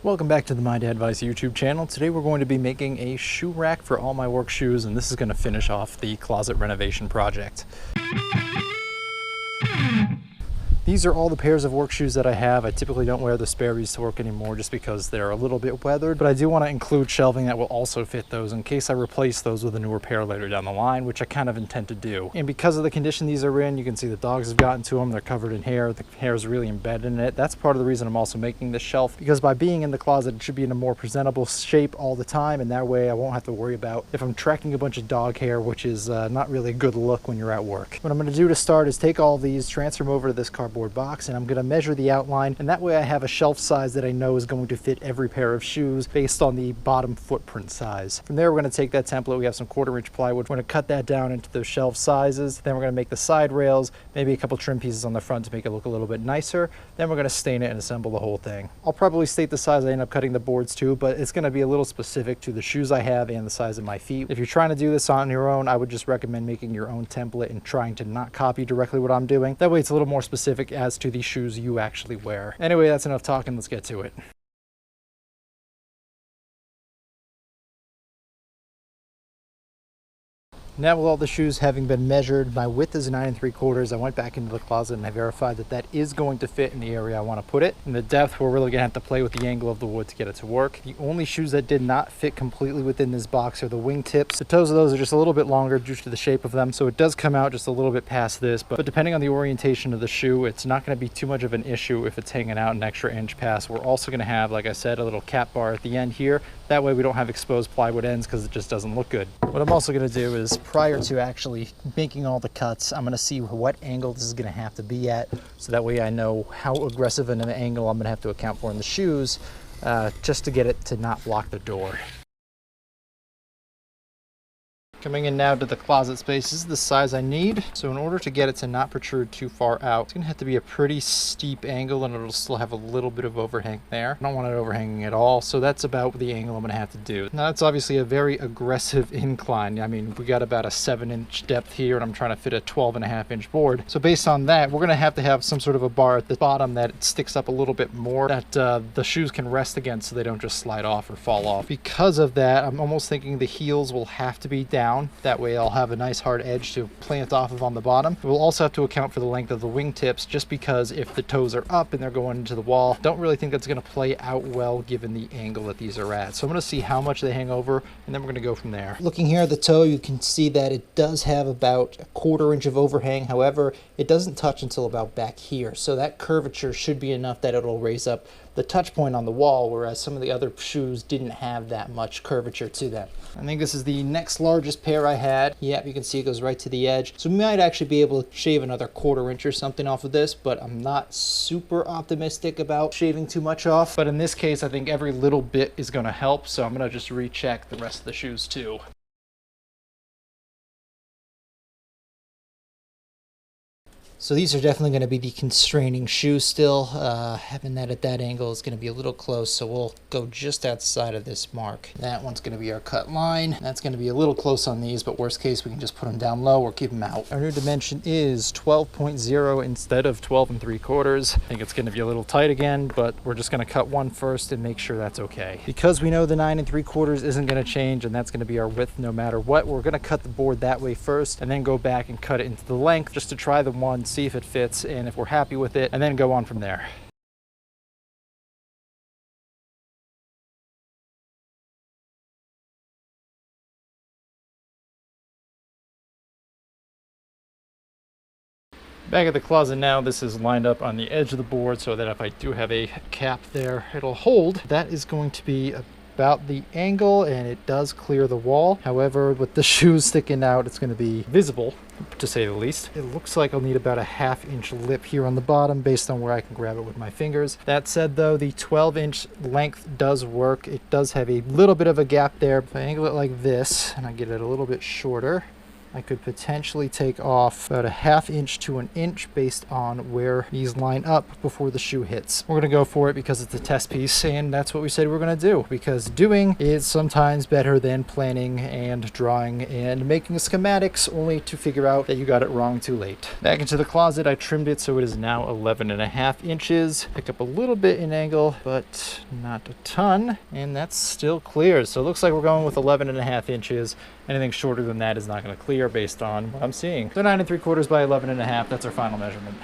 Welcome back to the mydadvice YouTube channel. Today we're going to be making a shoe rack for all my work shoes, and this is going to finish off the closet renovation project. These are all the pairs of work shoes that I have. I typically don't wear the Sperry's to work anymore just because they're a little bit weathered, but I do want to include shelving that will also fit those in case I replace those with a newer pair later down the line, which I kind of intend to do. And because of the condition these are in, you can see the dogs have gotten to them. They're covered in hair. The hair is really embedded in it. That's part of the reason I'm also making this shelf, because by being in the closet, it should be in a more presentable shape all the time, and that way I won't have to worry about if I'm tracking a bunch of dog hair, which is not really a good look when you're at work. What I'm going to do to start is take all these, transfer them over to this cardboard box, and I'm going to measure the outline, and that way I have a shelf size that I know is going to fit every pair of shoes based on the bottom footprint size. From there, we're going to take that template. We have some 1/4-inch plywood. We're going to cut that down into those shelf sizes. Then we're going to make the side rails, maybe a couple trim pieces on the front to make it look a little bit nicer. Then we're going to stain it and assemble the whole thing. I'll probably state the size I end up cutting the boards to, but it's going to be a little specific to the shoes I have and the size of my feet. If you're trying to do this on your own, I would just recommend making your own template and trying to not copy directly what I'm doing. That way it's a little more specific as to the shoes you actually wear. Anyway, that's enough talking. Let's get to it. Now with all the shoes having been measured, my width is 9 3/4. I went back into the closet and I verified that that is going to fit in the area I want to put it. And the depth, we're really going to have to play with the angle of the wood to get it to work. The only shoes that did not fit completely within this box are the wing tips. The toes of those are just a little bit longer due to the shape of them, so it does come out just a little bit past this, but depending on the orientation of the shoe, it's not going to be too much of an issue if it's hanging out an extra inch past. We're also going to have, like I said, a little cap bar at the end here. That way we don't have exposed plywood ends because it just doesn't look good. What I'm also going to do is, prior to actually making all the cuts, I'm going to see what angle this is going to have to be at, so that way I know how aggressive an angle I'm going to have to account for in the shoes, just to get it to not block the door. Coming in now to the closet space, this is the size I need. So in order to get it to not protrude too far out, it's gonna have to be a pretty steep angle, and it'll still have a little bit of overhang there. I don't want it overhanging at all, so that's about the angle I'm gonna have to do. Now that's obviously a very aggressive incline. I mean, we got about a 7-inch depth here, and I'm trying to fit a 12.5-inch board. So based on that, we're gonna have to have some sort of a bar at the bottom that it sticks up a little bit more, that the shoes can rest against so they don't just slide off or fall off. Because of that, I'm almost thinking the heels will have to be down. That way I'll have a nice hard edge to plant off of on the bottom. We'll also have to account for the length of the wing tips, just because if the toes are up and they're going into the wall, don't really think that's going to play out well given the angle that these are at. So I'm going to see how much they hang over, and then we're going to go from there. Looking here at the toe, you can see that it does have about a 1/4 inch of overhang. However, it doesn't touch until about back here. So that curvature should be enough that it'll raise up the touch point on the wall, whereas some of the other shoes didn't have that much curvature to them. I think this is the next largest pair I had. Yep, you can see it goes right to the edge. So we might actually be able to shave another 1/4 inch or something off of this, but I'm not super optimistic about shaving too much off. But in this case, I think every little bit is gonna help, so I'm gonna just recheck the rest of the shoes too. So these are definitely going to be the constraining shoes still. Having that at that angle is going to be a little close, so we'll go just outside of this mark. That one's going to be our cut line. That's going to be a little close on these, but worst case we can just put them down low or keep them out. Our new dimension is 12.0 instead of 12 3/4. I think it's going to be a little tight again, but we're just going to cut one first and make sure that's okay. Because we know the 9 3/4 isn't going to change, and that's going to be our width no matter what, we're going to cut the board that way first and then go back and cut it into the length just to try the one, see if it fits, and if we're happy with it, and then go on from there. Back at the closet now, this is lined up on the edge of the board so that if I do have a cap there, it'll hold. That is going to be about the angle, and it does clear the wall. However, with the shoes sticking out, it's going to be visible, to say the least. It looks like I'll need about a 1/2 inch lip here on the bottom based on where I can grab it with my fingers. That said though, the 12-inch length does work. It does have a little bit of a gap there. If I angle it like this and I get it a little bit shorter, I could potentially take off about a 1/2 inch to 1 inch based on where these line up before the shoe hits. We're gonna go for it because it's a test piece, and that's what we said we're gonna do, because doing is sometimes better than planning and drawing and making schematics only to figure out that you got it wrong too late. Back into the closet, I trimmed it so it is now 11.5 inches. Picked up a little bit in angle, but not a ton, and that's still clear. So it looks like we're going with 11.5 inches. Anything shorter than that is not going to clear based on what I'm seeing. So 9 3/4 by 11.5, that's our final measurement.